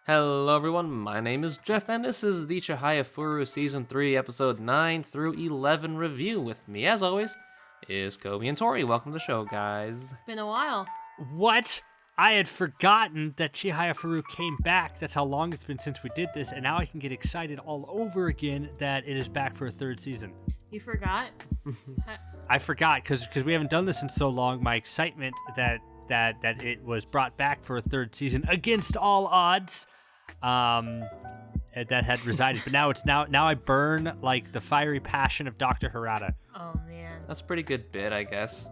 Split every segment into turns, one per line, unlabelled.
Hello everyone, my name is Jeff, and this is the Chihayafuru Season 3, Episode 9 through 11 review. With me, as always, is Coby and Torie. Welcome to the show, guys.
Been a while.
What? I had forgotten that Chihayafuru came back. That's how long it's been since we did this, and now I can get excited all over again that it is back for a third season.
You forgot?
I forgot, because we haven't done this in so long. My excitement that it was brought back for a third season against all odds, that had resided. But now I burn like the fiery passion of Dr. Arata.
Oh, man.
That's a pretty good bit, I guess.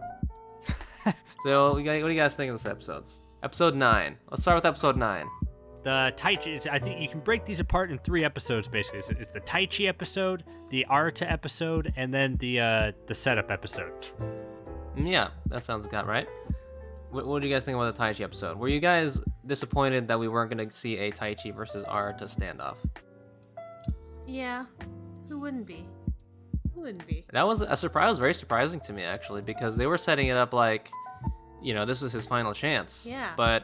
So, what do you guys think of this episode? Episode 9. Let's start with Episode 9.
The Taichi, I think you can break these apart in 3 episodes, basically. It's the Taichi episode, the Arata episode, and then the setup episode.
Yeah, that sounds about right. What do you guys think about the Taichi episode? Were you guys disappointed that we weren't going to see a Taichi versus Arata standoff?
Yeah. Who wouldn't be?
That was a surprise, very surprising to me, actually, because they were setting it up like, this was his final chance.
Yeah.
But,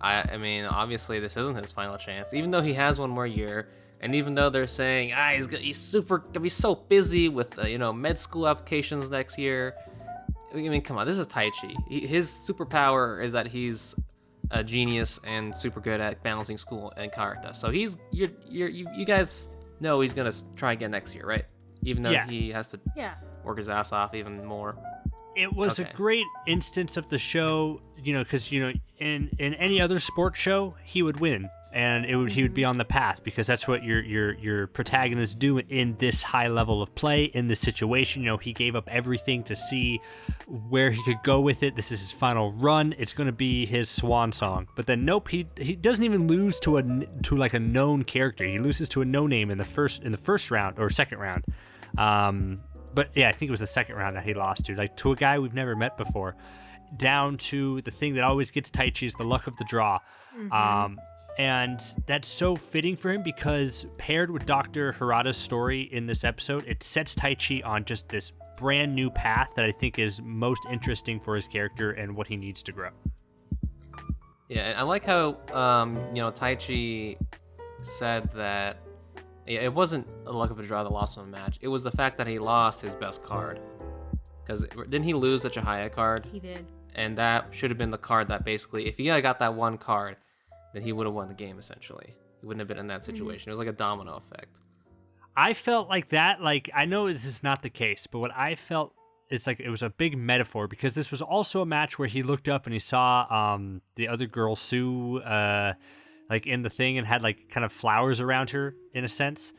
I mean, obviously this isn't his final chance, even though he has one more year, and even though they're saying, he's gonna be so busy with, med school applications next year. I mean, come on, this is Taichi. His superpower is that he's a genius and super good at balancing school and karuta. So you guys know he's gonna try again next year, right? Even though he has to work his ass off even more.
It was a great instance of the show, because in any other sports show he would win, and he would be on the path, because that's what your protagonists do in this high level of play in this situation. He gave up everything to see where he could go with it. This is his final run. It's going to be his swan song. But then nope, he doesn't even lose to like a known character. He loses to a no name in the first round or second round. But yeah, I think it was the second round that he lost to a guy we've never met before, down to the thing that always gets Taichi is the luck of the draw. Mm-hmm. And that's so fitting for him, because paired with Dr. Harada's story in this episode, it sets Taichi on just this brand new path that I think is most interesting for his character and what he needs to grow.
Yeah, and I like how, Taichi said that it wasn't a luck of a draw that lost him a match. It was the fact that he lost his best card. Because didn't he lose the Chihaya card?
He did.
And that should have been the card that basically, if he had got that one card, then he would have won the game, essentially. He wouldn't have been in that situation. Mm-hmm. It was like a domino effect.
I felt like that. Like, I know this is not the case, but what I felt is like it was a big metaphor, because this was also a match where he looked up and he saw the other girl, Sue, like in the thing, and had like kind of flowers around her in a sense.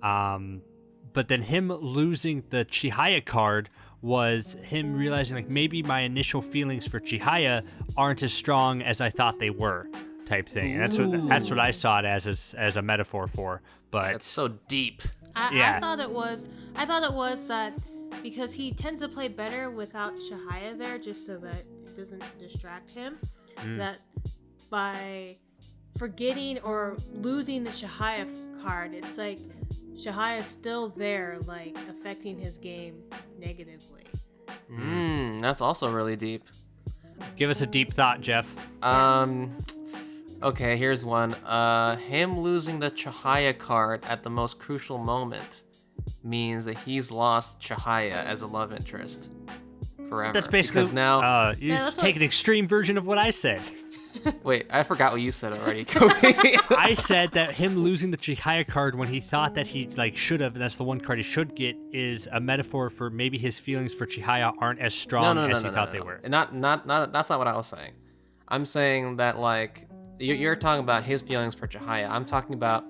But then him losing the Chihaya card was him realizing like maybe my initial feelings for Chihaya aren't as strong as I thought they were, type thing. And that's what I saw it as a metaphor for. But
it's so deep.
I thought it was that because he tends to play better without Chihaya there, just so that it doesn't distract him, that by forgetting or losing the Chihaya card, it's like Chihaya's still there, like affecting his game negatively.
That's also really deep.
Give us a deep thought, Jeff.
Okay, here's one. Him losing the Chihaya card at the most crucial moment means that he's lost Chihaya as a love interest forever.
That's basically
because now.
You take an extreme version of what I said.
Wait, I forgot what you said already, Coby.
I said that him losing the Chihaya card when he thought that he should have, and that's the one card he should get, is a metaphor for maybe his feelings for Chihaya aren't as strong as he thought they were.
Not. That's not what I was saying. I'm saying that you're talking about his feelings for Chihaya. I'm talking about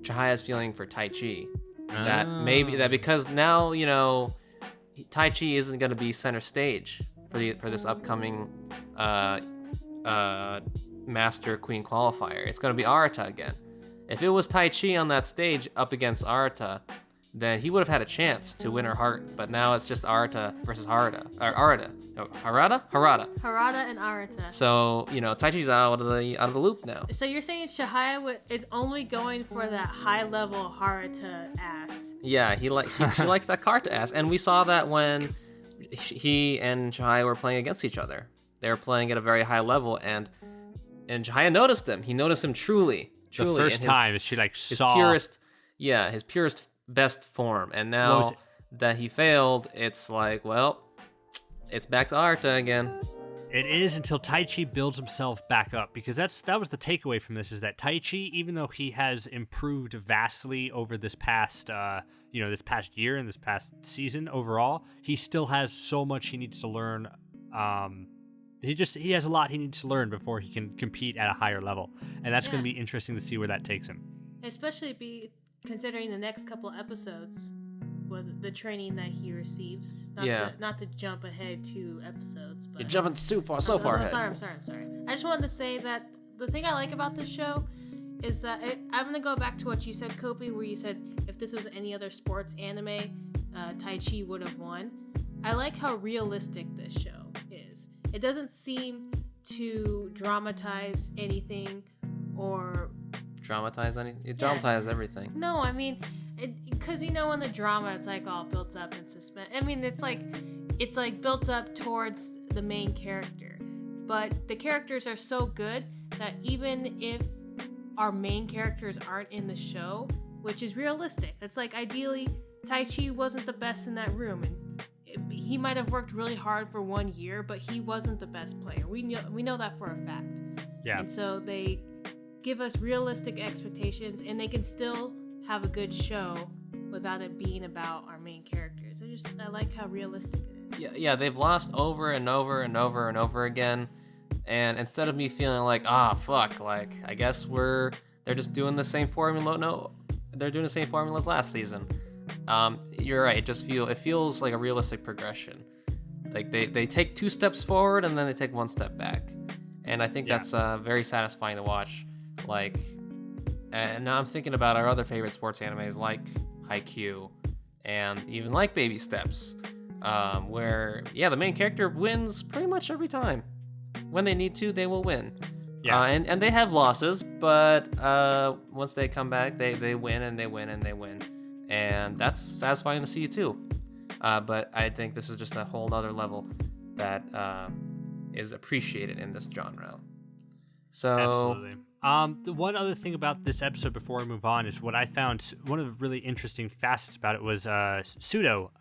Chihaya's feeling for Taichi. That because now Taichi isn't going to be center stage for this upcoming Master Queen qualifier. It's going to be Arata again. If it was Taichi on that stage up against Arata, then he would have had a chance to win her heart. But now it's just Arata versus Harada. Harada
and Arata.
So Taichi's out of the loop now.
So you're saying Chihaya is only going for that high level Harata ass?
Yeah, she likes that Karuta ass, and we saw that when he and Chihaya were playing against each other. They were playing at a very high level, and Chihaya noticed him. He noticed him truly truly
the first
in his,
time she like
his
saw
purest, his purest best form. And now that he failed, it's like, well, it's back to Arata again.
It is until Taichi builds himself back up, because that was the takeaway from this, is that Taichi, even though he has improved vastly over this past this past year and this past season overall, he still has so much he needs to learn. He has a lot he needs to learn before he can compete at a higher level, and that's going to be interesting to see where that takes him.
Especially considering the next couple episodes. With the training that he receives, not to jump ahead 2 episodes. But
You're jumping so far ahead.
I'm sorry. I just wanted to say that the thing I like about this show is that I'm gonna go back to what you said, Coby, where you said if this was any other sports anime, Taichi would have won. I like how realistic this show is. It doesn't seem to dramatize anything or
Dramatize anything? It dramatizes everything.
No, I mean, because in the drama, it's like all built up in suspense. I mean, it's like built up towards the main character, but the characters are so good that even if our main characters aren't in the show, which is realistic, it's like ideally Taichi wasn't the best in that room, and he might have worked really hard for 1 year, but he wasn't the best player. We know that for a fact.
Yeah.
And so they give us realistic expectations, and they can still have a good show without it being about our main characters. I like how realistic it is.
Yeah, they've lost over and over and over and over again, and instead of me feeling like, fuck, like I guess they're just doing the same formula. No, they're doing the same formula as last season. You're right. It feels like a realistic progression. Like they take 2 steps forward and then they take 1 step back, and I think that's very satisfying to watch. Like, and now I'm thinking about our other favorite sports animes like Haikyuu and even like Baby Steps, where the main character wins pretty much every time. When they need to, they will win. Yeah. And they have losses, but once they come back, they win and they win and they win, and that's satisfying to see too. But I think this is just a whole other level that is appreciated in this genre. So
absolutely. The one other thing about this episode before we move on is what I found one of the really interesting facets about it was Suo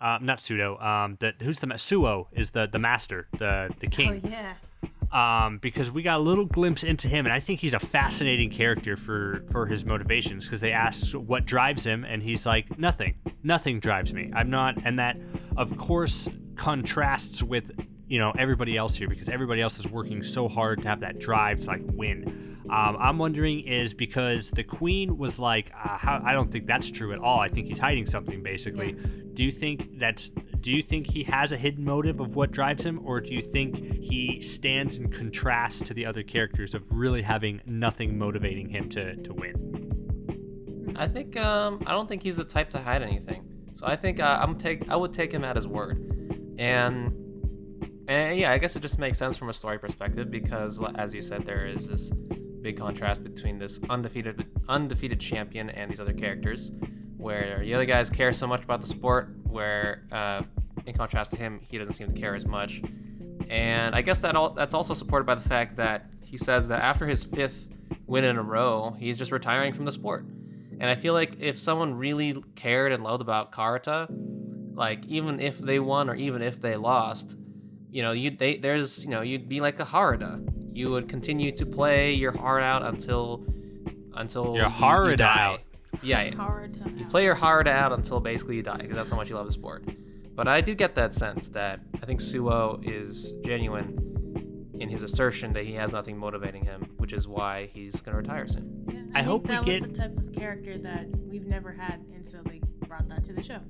is the master, the king.
Oh yeah.
Because we got a little glimpse into him, and I think he's a fascinating character for his motivations, because they asked what drives him, and he's like, nothing drives me. I'm not, and that of course contrasts with everybody else here, because everybody else is working so hard to have that drive to like win. I'm wondering is because the queen was like, I don't think that's true at all. I think he's hiding something, basically. Yeah. Do you think he has a hidden motive of what drives him, or do you think he stands in contrast to the other characters of really having nothing motivating him to win?
I think I don't think he's the type to hide anything. So I think I would take him at his word, and yeah, I guess it just makes sense from a story perspective, because as you said, there is this big contrast between this undefeated champion and these other characters, where the other guys care so much about the sport, where in contrast to him, he doesn't seem to care as much. And I guess that's also supported by the fact that he says that after his 5th win in a row, he's just retiring from the sport. And I feel like if someone really cared and loved about karuta, like even if they won or even if they lost, you'd be like a Harada. You would continue to play your heart out until
your heart out.
Yeah. You play your heart out until basically you die, because that's how much you love the sport. But I do get that sense that I think Suo is genuine in his assertion that he has nothing motivating him, which is why he's gonna retire soon.
Yeah, I hope that was the type of character that we've never had, and so they brought that to the show.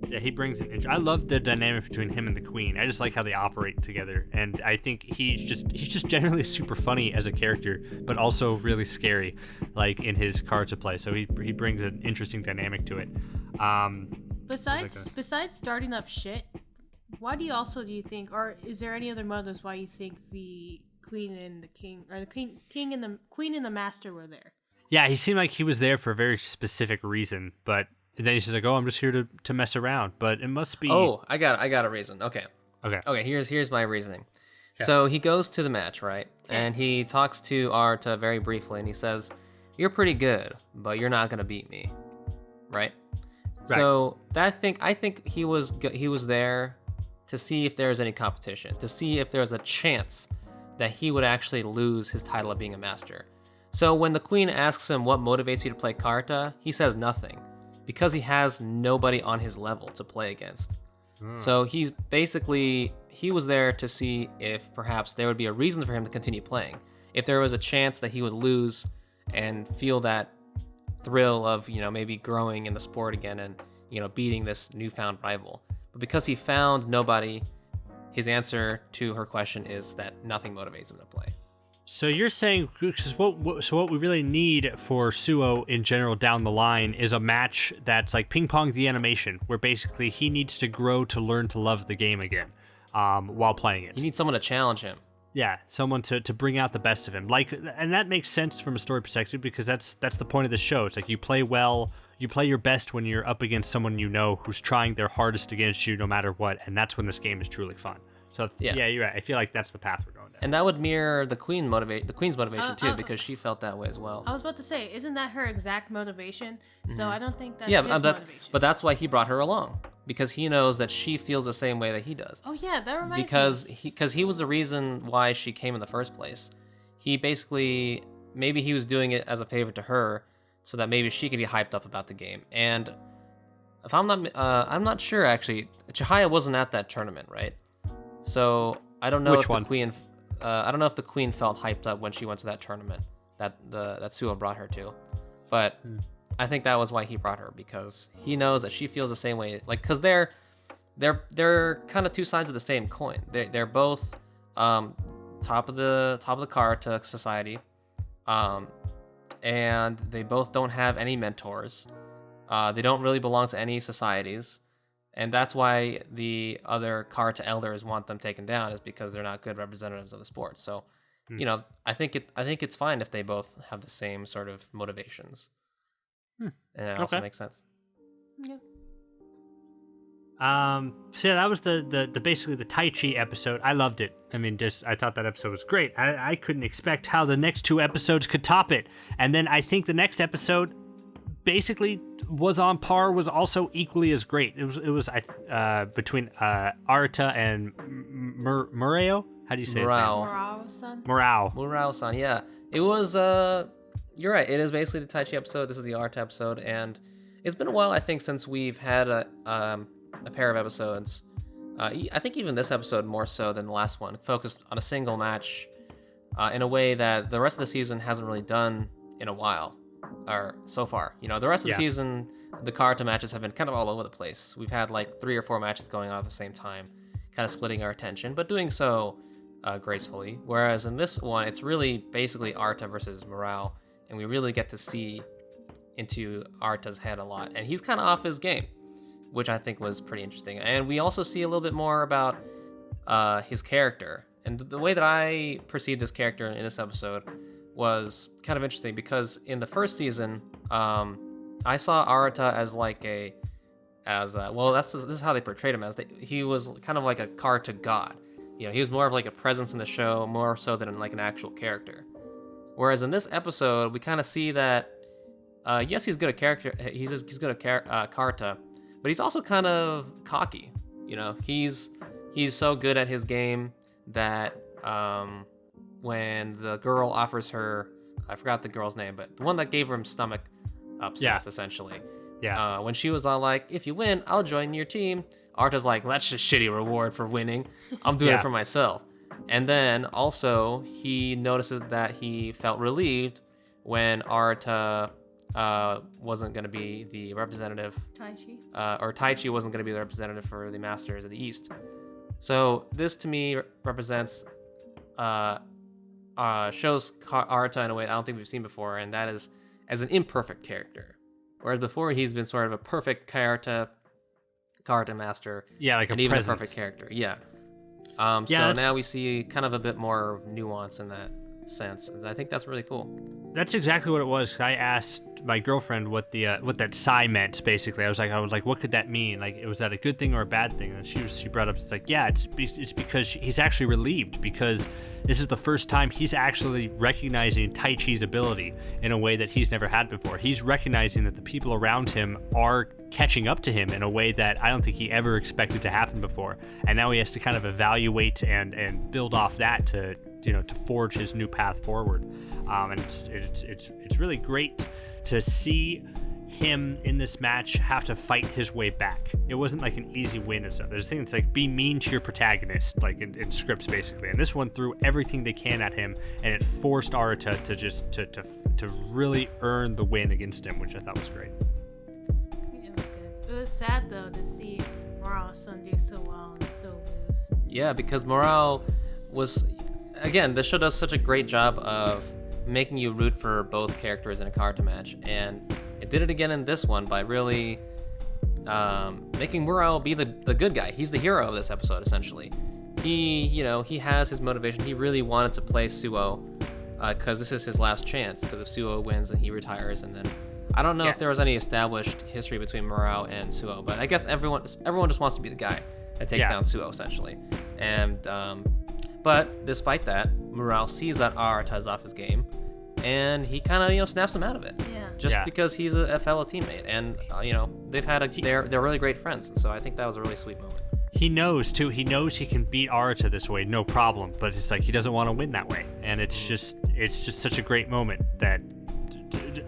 Yeah, he brings an I love the dynamic between him and the queen. I just like how they operate together, and I think he's just generally super funny as a character, but also really scary, like in his cards of play. So he brings an interesting dynamic to it.
Besides starting up shit, why do you think, or is there any other motives why you think the queen and the king, or the king and the queen and the master were there?
Yeah, he seemed like he was there for a very specific reason, but. And then he's just like, "Oh, I'm just here to mess around," but it must be.
Oh, I got a reason. Okay. Here's my reasoning. Okay. So he goes to the match, right? Yeah. And he talks to Arata very briefly, and he says, you're pretty good, but you're not gonna beat me, right?
Right.
So I think he was there to see if there's any competition, to see if there's a chance that he would actually lose his title of being a master. So when the queen asks him what motivates you to play karuta, he says nothing, because he has nobody on his level to play against. So he was there to see if perhaps there would be a reason for him to continue playing. If there was a chance that he would lose and feel that thrill of, maybe growing in the sport again and, beating this newfound rival. But because he found nobody, his answer to her question is that nothing motivates him to play.
So you're saying, what we really need for Suo in general down the line is a match that's like ping pong the animation, where basically he needs to grow to learn to love the game again while playing it.
You need someone to challenge him.
Yeah, someone to bring out the best of him. And that makes sense from a story perspective, because that's the point of the show. It's like you play well, you play your best when you're up against someone who's trying their hardest against you no matter what, and that's when this game is truly fun. So yeah, you're right. I feel like that's the path we're going down.
And that would mirror the queen's motivation too, because she felt that way as well.
I was about to say, isn't that her exact motivation? So I don't think that's
his
motivation.
But that's why he brought her along, because he knows that she feels the same way that he does.
Oh yeah, that reminds me.
Because he was the reason why she came in the first place. He basically, maybe he was doing it as a favor to her, so that maybe she could get hyped up about the game. And if I'm not sure actually. Chihaya wasn't at that tournament, right? So I don't know the queen. I don't know if the queen felt hyped up when she went to that tournament that Suo brought her to, but I think that was why he brought her, because he knows that she feels the same way. Like, because they're kind of two sides of the same coin. They're both top of the karuta society, and they both don't have any mentors. They don't really belong to any societies. And that's why the other karuta elders want them taken down, is because they're not good representatives of the sport. So, I think it's fine if they both have the same sort of motivations. And it also makes sense.
Yeah.
So yeah, that was the basically the Taichi episode. I loved it. I mean, I thought that episode was great. I couldn't expect how the next two episodes could top it. And then I think the next episode basically was on par, was also equally as great. It was between Arata and Murao. How do you say his name?
Murao-san,
yeah. It was you're right, it is basically the Taichi episode. This is the Arata episode, and it's been a while, I think, since we've had a pair of episodes. I think even this episode more so than the last one, focused on a single match in a way that the rest of the season hasn't really done in a while. Or so far, the rest of the season, the karuta matches have been kind of all over the place. We've had like 3 or 4 matches going on at the same time, kind of splitting our attention, but doing so gracefully. Whereas in this one, it's really basically Arata versus Murao, and we really get to see into Arata's head a lot, and he's kind of off his game, which I think was pretty interesting. And we also see a little bit more about his character, and the way that I perceived this character in this episode was kind of interesting, because in the first season, I saw Arata as this is how they portrayed him, he was kind of like a karuta god. He was more of like a presence in the show, more so than like an actual character. Whereas in this episode, we kind of see that, yes, he's good at character, he's good at karuta, but he's also kind of cocky. He's so good at his game that when the girl offers her, I forgot the girl's name, but the one that gave him stomach upsets, essentially. Yeah. When she was all like, if you win, I'll join your team. Arta's like, that's just shitty reward for winning. I'm doing it for myself. And then also he notices that he felt relieved when Arata wasn't going to be the representative. Taichi wasn't going to be the representative for the Masters of the East. So this to me represents shows Arata in a way I don't think we've seen before, and that is as an imperfect character. Whereas before he's been sort of a perfect karuta master. Yeah, like even a perfect character. Yeah. So now we see kind of a bit more nuance in that. sense. I think that's really cool.
That's exactly what it was. I asked my girlfriend what that sigh meant. Basically, I was like, what could that mean? Like, was that a good thing or a bad thing? And she brought up, it's like, yeah, it's because he's actually relieved, because this is the first time he's actually recognizing Taichi's ability in a way that he's never had before. He's recognizing that the people around him are catching up to him in a way that I don't think he ever expected to happen before. And now he has to kind of evaluate and build off that to forge his new path forward. And it's really great to see him in this match have to fight his way back. It wasn't like an easy win and stuff. There's a thing that's like, be mean to your protagonist, like in scripts basically. And this one threw everything they can at him, and it forced Arata to just to really earn the win against him, which I thought was great.
It was good. It was sad though to see Morale's son do so well and still lose.
Yeah, because Morale was, again, this show does such a great job of making you root for both characters in a karuta match, and it did it again in this one by really making Morale be the good guy. He's the hero of this episode, essentially. He has his motivation. He really wanted to play Suo because this is his last chance, because if Suo wins, then he retires, and then I don't know if there was any established history between Morale and Suo, but I guess everyone just wants to be the guy that takes down Suo, essentially. And but despite that, Morale sees that Arata is off his game, and he kind of snaps him out of it.
Yeah.
Because he's a fellow teammate, and they've had they're really great friends, and so I think that was a really sweet moment.
He knows too. He knows he can beat Arata this way, no problem. But it's like he doesn't want to win that way, and it's just such a great moment that.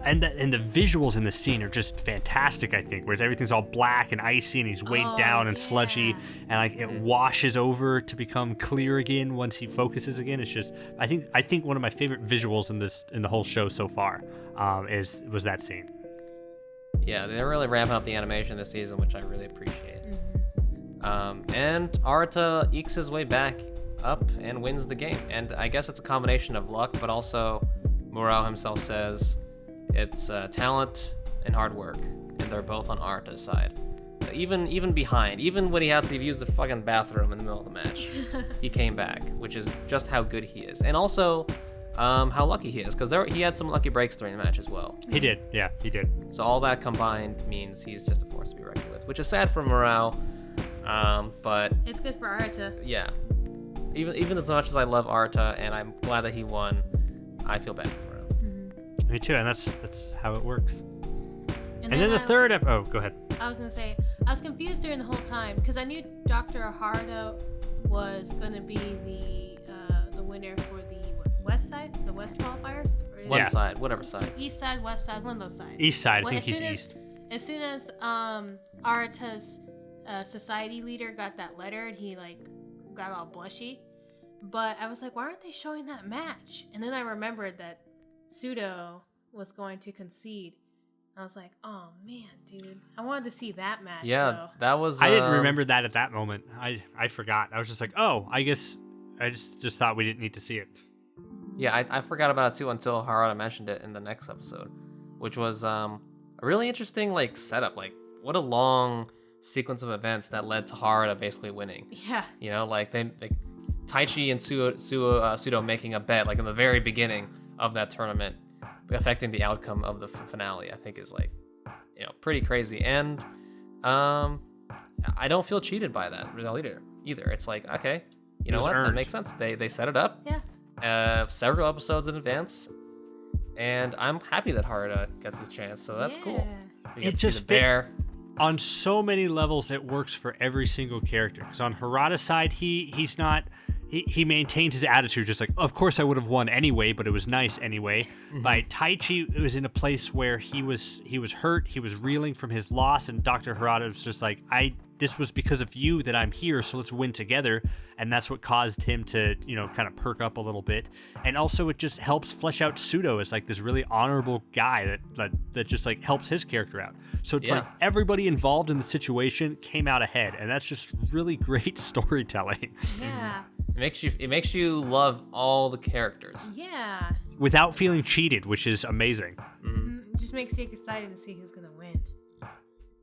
And the visuals in the scene are just fantastic, I think, where everything's all black and icy and he's weighed down and sludgy, and like it washes over to become clear again once he focuses again. It's just I think one of my favorite visuals in the whole show so far was that scene.
Yeah, they're really ramping up the animation this season, which I really appreciate. And Arata ekes his way back up and wins the game, and I guess it's a combination of luck, but also Morale himself says it's talent and hard work, and they're both on Arata's side. Even behind, even when he had to use the fucking bathroom in the middle of the match, he came back, which is just how good he is, and also how lucky he is, because he had some lucky breaks during the match as well.
He did, yeah, he did.
So all that combined means he's just a force to be reckoned with, which is sad for Morale, but
it's good for Arata.
Yeah, even as much as I love Arata and I'm glad that he won, I feel bad for Morale.
Me too, and that's how it works. And then the third go ahead.
I was gonna say, I was confused during the whole time because I knew Dr. Harada was gonna be the winner for the west side, the west qualifiers.
One side, whatever side.
East side, west side, one of those sides.
East side, I think he's east.
As soon as Arata's society leader got that letter and he like got all blushy, but I was like, why aren't they showing that match? And then I remembered that Pseudo was going to concede. I was like, oh man, dude, I wanted to see that match.
Yeah, that was.
I didn't remember that at that moment. I forgot. I was just like, oh, I guess I just thought we didn't need to see it.
Yeah, I forgot about it too until Harada mentioned it in the next episode, which was a really interesting like setup. Like, what a long sequence of events that led to Harada basically winning.
Yeah.
Like they Taichi and Pseudo making a bet like in the very beginning of that tournament, affecting the outcome of the finale, I think is like, pretty crazy. And I don't feel cheated by that really either. It's like, okay, you know what? Earned. That makes sense. They set it up.
Yeah.
Several episodes in advance, and I'm happy that Harada gets his chance. So that's cool.
It just on so many levels. It works for every single character. Because on Harada's side, he's not. He maintains his attitude, just like, of course I would have won anyway, but it was nice anyway. Mm-hmm. By Taichi, it was in a place where he was hurt, he was reeling from his loss, and Dr. Harada was just like, this was because of you that I'm here, so let's win together. And that's what caused him to, kind of perk up a little bit. And also it just helps flesh out Pseudo as like this really honorable guy that just like helps his character out. So it's like everybody involved in the situation came out ahead, and that's just really great storytelling.
Yeah.
It makes you love all the characters.
Yeah.
Without feeling cheated, which is amazing.
It just makes you excited to see who's gonna win.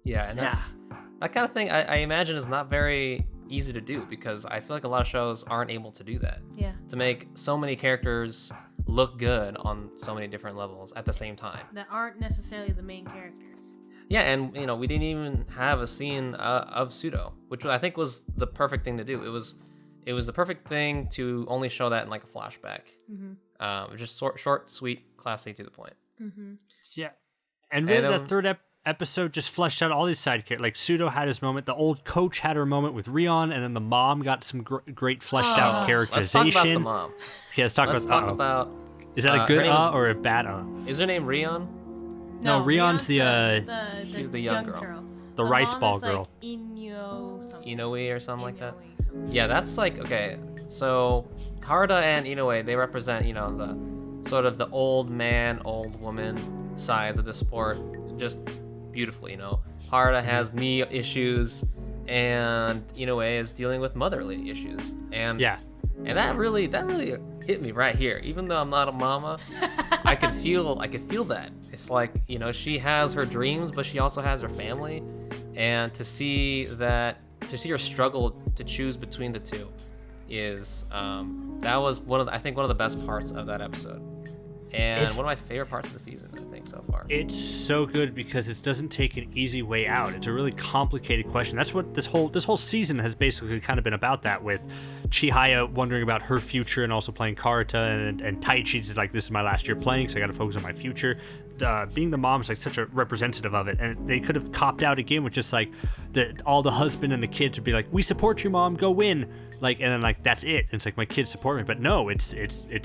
Yeah, and that's that kind of thing. I imagine is not very easy to do, because I feel like a lot of shows aren't able to do that.
Yeah.
To make so many characters look good on so many different levels at the same time.
That aren't necessarily the main characters.
Yeah, and we didn't even have a scene of Pseudo, which I think was the perfect thing to do. It was the perfect thing to only show that in like a flashback. Just short, sweet, classy, to the point.
Yeah, and really that third episode just fleshed out all these side characters. Like Pseudo had his moment, the old coach had her moment with Rion, and then the mom got some great fleshed out characterization.
Let's talk about the mom.
Yeah, let's talk about. Is that a good or a bad?
Is her name Rion?
No, Rion's
she's the young girl.
The rice ball girl.
Like
Inoue or something like that. Yeah, that's like, okay. So Haruta and Inoue, they represent, the sort of the old man, old woman sides of the sport just beautifully, Haruta has knee issues and Inoue is dealing with motherly issues. And that really hit me right here. Even though I'm not a mama, I could feel that. It's like, she has her dreams, but she also has her family. And to see her struggle to choose between the two is that was one of the best parts of that episode. And one of my favorite parts of the season, I think, so far.
It's so good because it doesn't take an easy way out. It's a really complicated question. That's what this whole season has basically kind of been about, that with Chihaya wondering about her future and also playing karuta, and Taichi's like, this is my last year playing, so I got to focus on my future. Being the mom is like such a representative of it, and they could have copped out again with just like all the husband and the kids would be like, we support you, mom, go win, like, and then like that's it. And it's like, my kids support me, but no, it's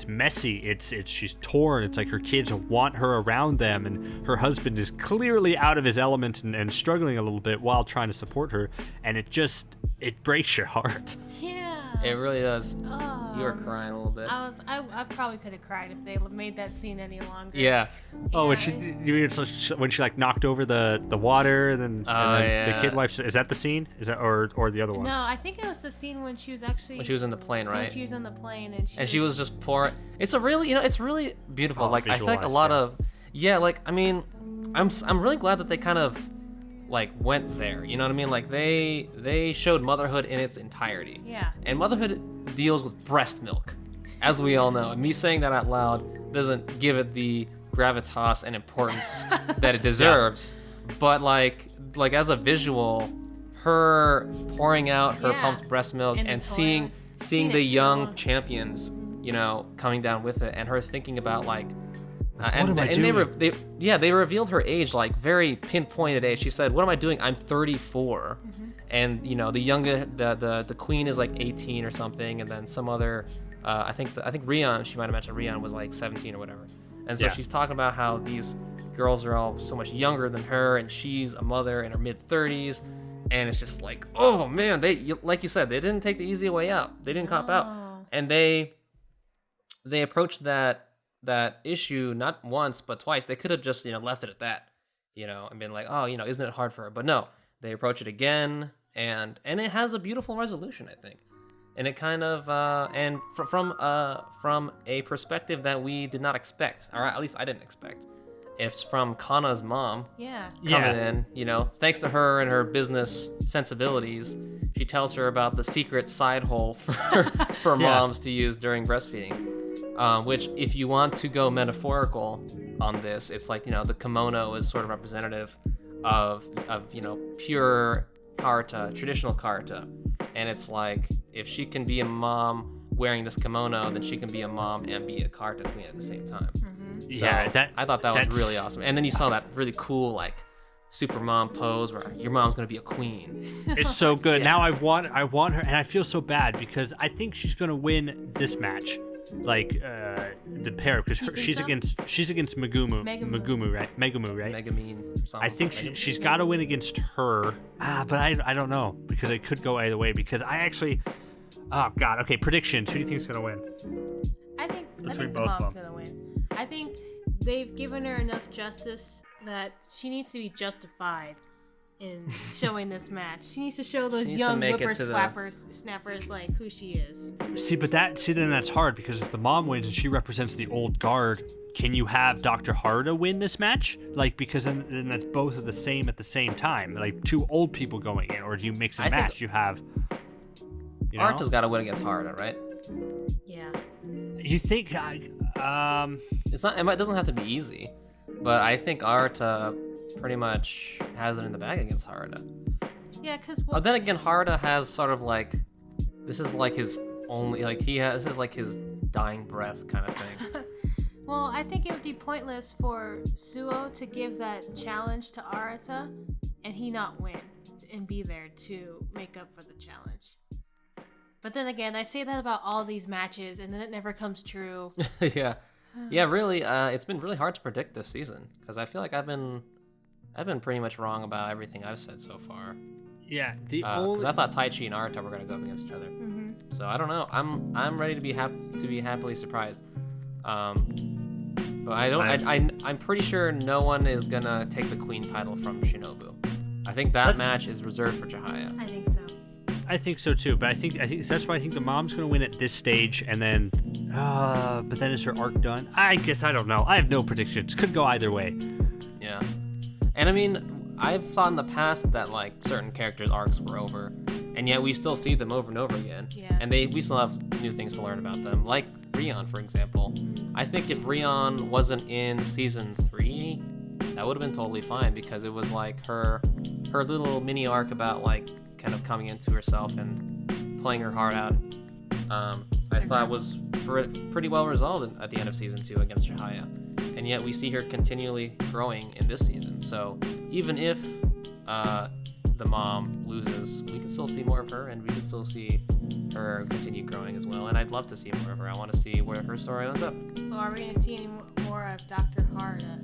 messy. It's she's torn. It's like her kids want her around them, and her husband is clearly out of his element and struggling a little bit while trying to support her, and it breaks your heart.
Yeah.
It really does. Oh, you were crying a little bit.
I probably could have cried if they made that scene any longer.
Yeah.
Oh, when she like knocked over the water, and then the kid wipes. Is that the scene? Is that or the other one?
No, I think it was the scene when she was in the plane,
right?
When she was in the plane
and she was just pouring. It's a really, it's really beautiful. I feel like a lot of, I'm really glad that they kind of like went there, you know what I mean? Like they showed motherhood in its entirety.
Yeah.
And motherhood deals with breast milk, as we all know. And me saying that out loud doesn't give it the gravitas and importance that it deserves. But like as a visual, her pouring out her pumped breast milk and seeing the young champions, coming down with it, and her thinking about like, they revealed her age, like very pinpointed age. She said, "What am I doing? I'm 34." And the queen is like 18 or something, and then some other, I think Rion, she might have mentioned Rion was like 17 or whatever. And so she's talking about how these girls are all so much younger than her, and she's a mother in her mid 30s, and it's just like, oh man, like you said, they didn't take the easy way out. They didn't cop out, and they approached that issue not once but twice. They could have just left it at that, and been like, oh, isn't it hard for her? But no, they approach it again, and it has a beautiful resolution, I think. And it kind of and from a perspective that we did not expect, or at least I didn't expect. It's from Kana's mom. Coming in, thanks to her and her business sensibilities, she tells her about the secret side hole for moms to use during breastfeeding. Which, if you want to go metaphorical on this, it's like, the kimono is sort of representative of pure karuta, traditional karuta. And it's like, if she can be a mom wearing this kimono, then she can be a mom and be a karuta queen at the same time. So I thought that was really awesome. And then you saw that really cool, like, super mom pose where your mom's gonna be a queen.
It's so good. Now I want her, and I feel so bad because I think she's gonna win this match. Like the pair, because she's against Megumu, right?
Megumin.
I think she's got to win against her. But I don't know, because it could go either way. Because I actually, oh god, okay, predictions. Who do you think's gonna win?
I think the mom's gonna win. I think they've given her enough justice that she needs to be justified in showing this match. She needs to show those young snappers like who she is.
Then that's hard, because if the mom wins and she represents the old guard, can you have Dr. Haruta win this match? Like, because then that's both of the same at the same time, like two old people going in, or do you mix and match? You have,
Arata's got to win against Haruta, right?
Yeah.
You think?
It's not. It doesn't have to be easy, but I think Arata pretty much has it in the bag against Harada.
Yeah, because
But then again, Harada has sort of like, this is like his only, like this is like his dying breath kind of thing.
Well, I think it would be pointless for Suo to give that challenge to Arata and he not win and be there to make up for the challenge. But then again, I say that about all these matches and then it never comes true.
Yeah. Yeah, really, it's been really hard to predict this season because I feel like I've been pretty much wrong about everything I've said so far.
Yeah,
because I thought Taichi and Arata were gonna go up against each other. So I don't know. I'm ready to be happily surprised. But I'm pretty sure no one is gonna take the queen title from Shinobu. I think that match is reserved for Chihaya.
I think so.
I think so too, but I think that's why I think the mom's gonna win at this stage, and then, but then is her arc done? I guess I don't know. I have no predictions. Could go either way.
Yeah, and I mean, I've thought in the past that like certain characters' arcs were over, and yet we still see them over and over again.
Yeah.
And we still have new things to learn about them, like Rion, for example. I think if Rion wasn't in season 3, that would have been totally fine because it was like her little mini arc about like kind of coming into herself and playing her heart out. I thought was pretty well resolved at the end of season 2 against Chihaya, and yet we see her continually growing in this season. So even if the mom loses, we can still see more of her, and we can still see her continue growing as well. And I'd love to see more of her. I want to see where her story ends up.
Well, are we going to see any more of Dr. Harada?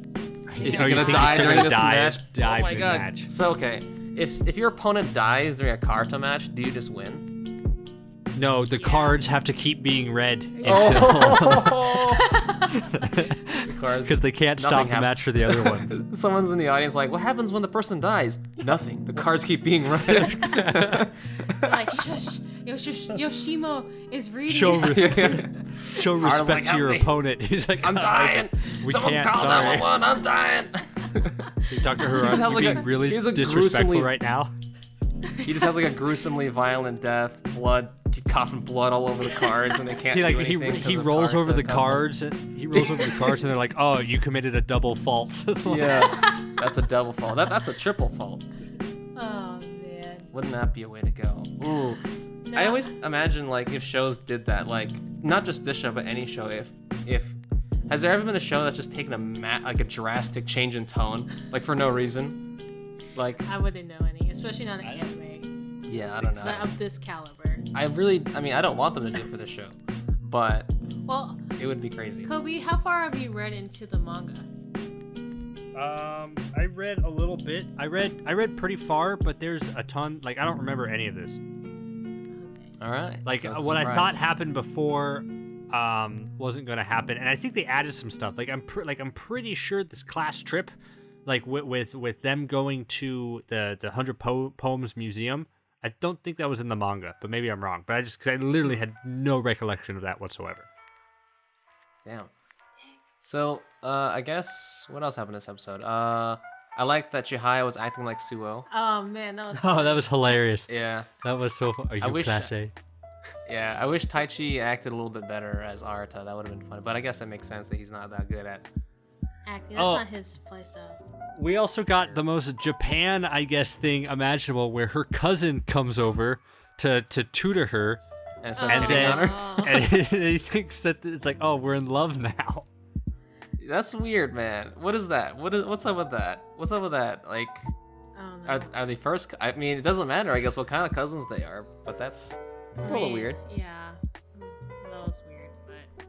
Is
So
she
you
gonna
think
die
she's
during
gonna
this match?
die
Oh my
during
god!
the match.
So okay, if your opponent dies during a karuta match, do you just win?
No, the cards have to keep being read
Oh.
because they can't stop the match for the other ones.
Someone's in the audience like, what happens when the person dies? Nothing. The cards keep being read.
They're like, shush. Yoshimo is reading.
Show respect
like,
to your
"Help me.
opponent." He's like,
I'm dying.
We
Someone
can't.
call
Sorry.
911. I'm dying.
Dr. Harada
like
being really
he has a
disrespectful
gruesomely-
right now.
He just has like a gruesomely violent death, blood, coughing blood all over the cards, and they can't do anything.
He rolls over the cards. He rolls over the cards, and they're like, "Oh, you committed a double fault."
Yeah, that's a double fault. That's a triple fault.
Oh man.
Wouldn't that be a way to go? Ooh.
No.
I always imagine like if shows did that, like not just this show but any show. If has there ever been a show that's just taken a drastic change in tone, like for no reason? Like
I wouldn't know any, especially not an anime.
yeah, I don't
It's not
know.
of this caliber.
I mean, I don't want them to do it for the show, but
Well,
it would be crazy.
Kobe, how far have you read into the manga?
I read a little bit. I read pretty far, but there's a ton. Like I don't remember any of this.
Okay.
All right.
Like
So it's a
what I
surprise.
thought happened before wasn't going to happen, and I think they added some stuff. Like I'm pretty sure this class trip, like with them going to the 100 Poems Museum. I don't think that was in the manga, but maybe I'm wrong. But because I literally had no recollection of that whatsoever.
Damn. So, I guess what else happened this episode? I like that Chihaya was acting like Suo.
Oh man, that was.
Oh, that was hilarious.
Yeah.
That was so fun. Are you
wish-
class A?
Yeah, I wish Taichi acted a little bit better as Arata. That would have been fun. But I guess that makes sense that he's not that good at.
Acting. That's not his playstyle.
We also got the most Japan, I guess, thing imaginable, where her cousin comes over to tutor her,
And starts
and
hitting
then
on her.
and he thinks that it's like, oh, we're in love now.
That's weird, man. What is that? What's up with that? What's up with that? Like,
I don't know.
are they first? I mean, it doesn't matter, I guess, what kind of cousins they are, but that's a little weird.
Yeah, that was weird, but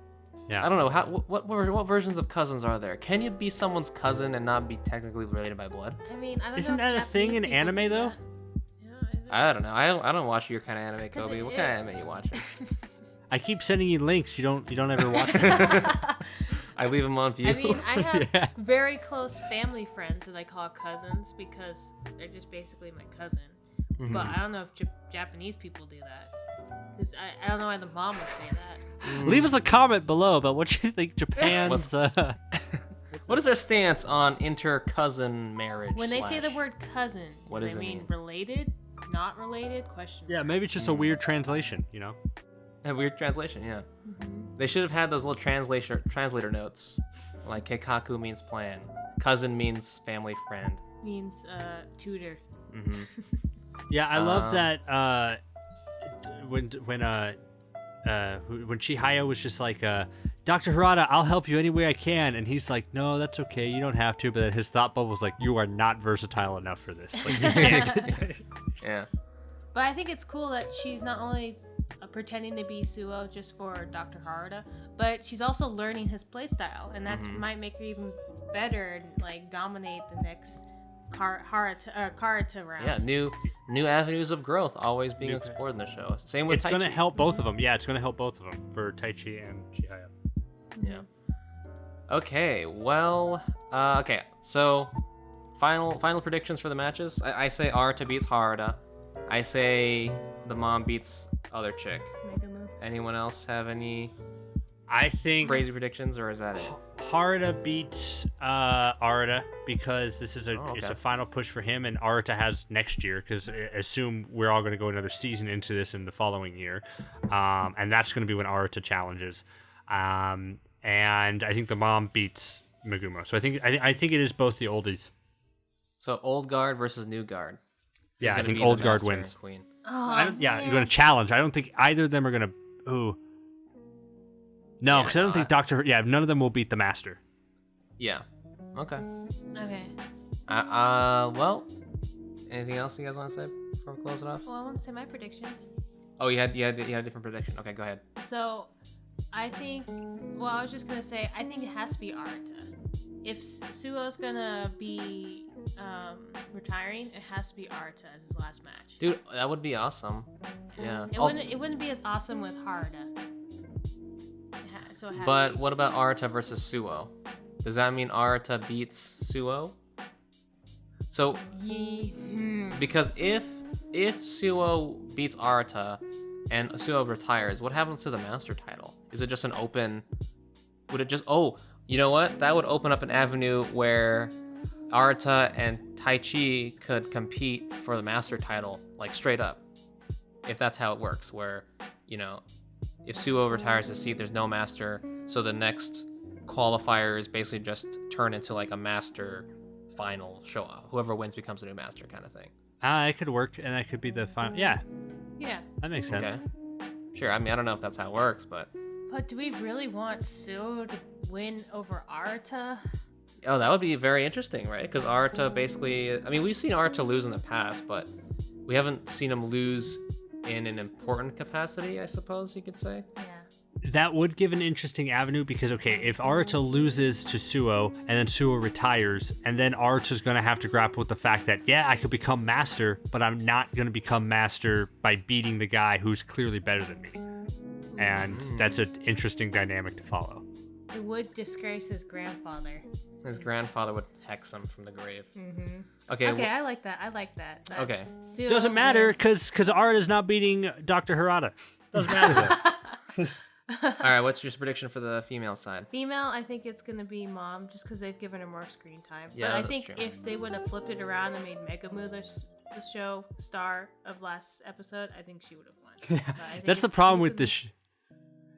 Yeah.
I don't know what versions of cousins are there. Can you be someone's cousin and not be technically related by blood?
I mean, I don't
Isn't
know if
that a thing
Japanese
in
people
anime,
do
though?
that. Yeah, is it?
I don't know. I don't watch your kind of anime,
'Cause
Coby.
it-
What kind of anime you watch?
I keep sending you links. You don't ever watch them.
I leave them on view.
I mean, I have
Yeah.
very close family friends that I call cousins because they're just basically my cousin.
Mm-hmm.
But I don't know if Japanese people do that. Because I don't know why the mom would say that.
Leave us a comment below about what you think Japan's.
What is their stance on inter-cousin marriage?
When they say the
slash-
word cousin,
What
do
does
they
it
mean
mean?
related, not related? Question.
Yeah, maybe it's just a weird translation. You know.
A weird translation, yeah. They should have had those little translator notes. Like Keikaku means plan. Cousin means family friend.
Means tutor.
Yeah, I love that when Chihaya was just like, Dr. Harada, I'll help you any way I can, and he's like, no, that's okay, you don't have to. But then his thought bubble was like, you are not versatile enough for this. Like, you can't.
Yeah.
But I think it's cool that she's not only pretending to be Suo just for Dr. Harada, but she's also learning his playstyle, and that might make her even better and like dominate the next Karuta round.
Yeah, new avenues of growth always being explored in the show. Same with
It's
Taichi.
going to help both of them. Yeah, it's going to help both of them for Taichi and Chihaya.
Yeah. Okay, well, okay, so final predictions for the matches. I say Arata beats Harada. I say the mom beats other chick.
Megamu.
Anyone else have any
I think
crazy predictions, or is that it?
Harada beats Arata because this is it's
okay.
a final push for him, and Arata has next year because assume we're all going to go another season into this in the following year, and that's going to be when Arata challenges, and I think the mom beats Megumo. So I think it is both the oldies.
So old guard versus new guard.
Yeah,
Who's
I
gonna
think
be
old
the
guard
master and
wins.
Queen?
Oh,
You're going to challenge. I don't think either of them are going to. Ooh. No, because I don't think none of them will beat the master.
Yeah. Okay.
Okay.
Well, anything else you guys want to say before we close it off?
Well, I want to say my predictions.
Oh, you had a different prediction. Okay, go ahead.
So, I think. Well, I was just gonna say I think it has to be Arata. If Suo's gonna be retiring, it has to be Arata as his last match.
Dude, that would be awesome. Yeah.
It wouldn't be as awesome with Harada. So it has
But
to be.
what about Arata versus Suo? Does that mean Arata beats Suo? So, because if Suo beats Arata and Suo retires, what happens to the master title? Is it just an open? Would it just? Oh, you know what? That would open up an avenue where Arata and Taichi could compete for the master title, like straight up. If that's how it works, where if Suo retires his seat, there's no master, so the next qualifier is basically just turn into like a master final show. Whoever wins becomes a new master kind of thing.
It could work, and that could be the final. Yeah, that makes sense.
Okay. Sure. I mean, I don't know if that's how it works, but
do we really want Suo to win over Arata?
oh, that would be very interesting, right? Because Arata basically, I mean, we've seen Arata lose in the past, but we haven't seen him lose in an important capacity, I suppose you could say.
Yeah.
That would give an interesting avenue because, okay, if Arata loses to Suo and then Suo retires, and then Arata's going to have to grapple with the fact that, yeah, I could become master, but I'm not going to become master by beating the guy who's clearly better than me. And that's an interesting dynamic to follow.
It would disgrace his grandfather.
His grandfather would hex him from the grave.
Mm-hmm.
Okay.
Okay, I like that. That
Okay.
Suo
Doesn't matter
wins.
because Arata's not beating Dr. Harada. Doesn't matter though.
All right. What's your prediction for the female side?
Female, I think it's gonna be Mom, just because they've given her more screen time.
Yeah,
but I
that's
think
true.
if they would have flipped it around and made Megamu the show star of last episode, I think she would have won. But I think
That's the
it's
problem with
gonna
this.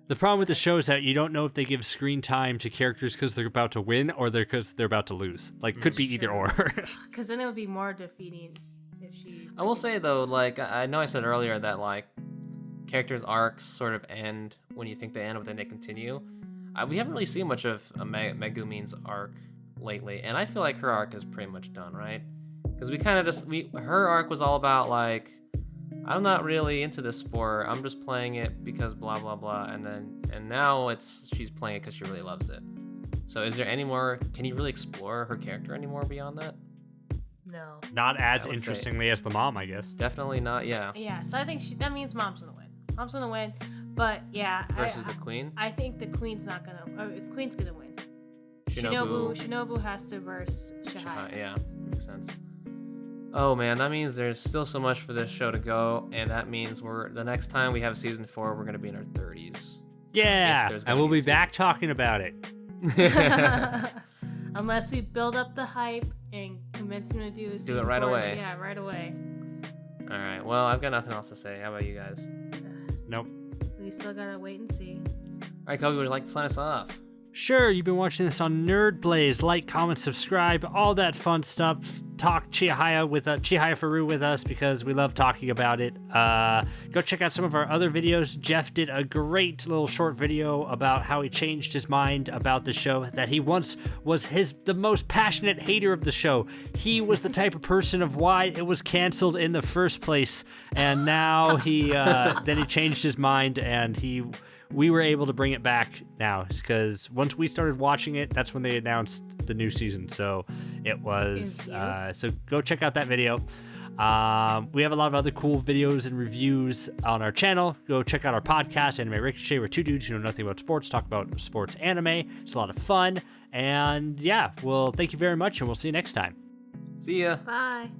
The problem with the show is that you don't know if they give screen time to characters because they're about to win or because they're about to lose. Like, could be either or.
Because then it would be more defeating if she.
I will say though, like I know I said earlier that like characters' arcs sort of end when you think they end, but then they continue. We haven't really seen much of Megumin's arc lately, and I feel like her arc is pretty much done, right? Because we kind of her arc was all about like, I'm not really into this sport. I'm just playing it because blah blah blah, and now she's playing it because she really loves it. So is there any more? Can you really explore her character anymore beyond that?
No.
Not as
I would say-
interestingly as the mom, I guess.
Definitely not. Yeah.
Yeah, so I think that means Mom's gonna win. Mom's gonna win, but yeah.
Versus the queen.
I think the Queen's not gonna. The Queen's gonna win.
Shinobu.
Shinobu has to verse Chihaya.
Yeah, makes sense. Oh man, that means there's still so much for this show to go, and that means the next time we have season 4, we're gonna be in our 30s.
Yeah,
there's
and
gonna
we'll
be
be
a
back talking about it.
Unless we build up the hype and convince him to do a season
right
4,
away.
Yeah, right away.
All right. Well, I've got nothing else to say. How about you guys?
Nope.
We still gotta wait and see.
right, Coby, would you like to sign us off?
Sure, you've been watching this on Nerd Blaze. Like, comment, subscribe, all that fun stuff. Talk Chihayafuru with us because we love talking about it. Go check out some of our other videos. Jeff did a great little short video about how he changed his mind about the show, that he once was the most passionate hater of the show. He was the type of person of why it was canceled in the first place, and now he changed his mind, and we were able to bring it back now because once we started watching it, that's when they announced the new season. So it was, so go check out that video. We have a lot of other cool videos and reviews on our channel. Go check out our podcast, Anime Ricochet, where two dudes who know nothing about sports talk about sports anime. It's a lot of fun. And yeah, well, thank you very much, and we'll see you next time.
See ya.
Bye.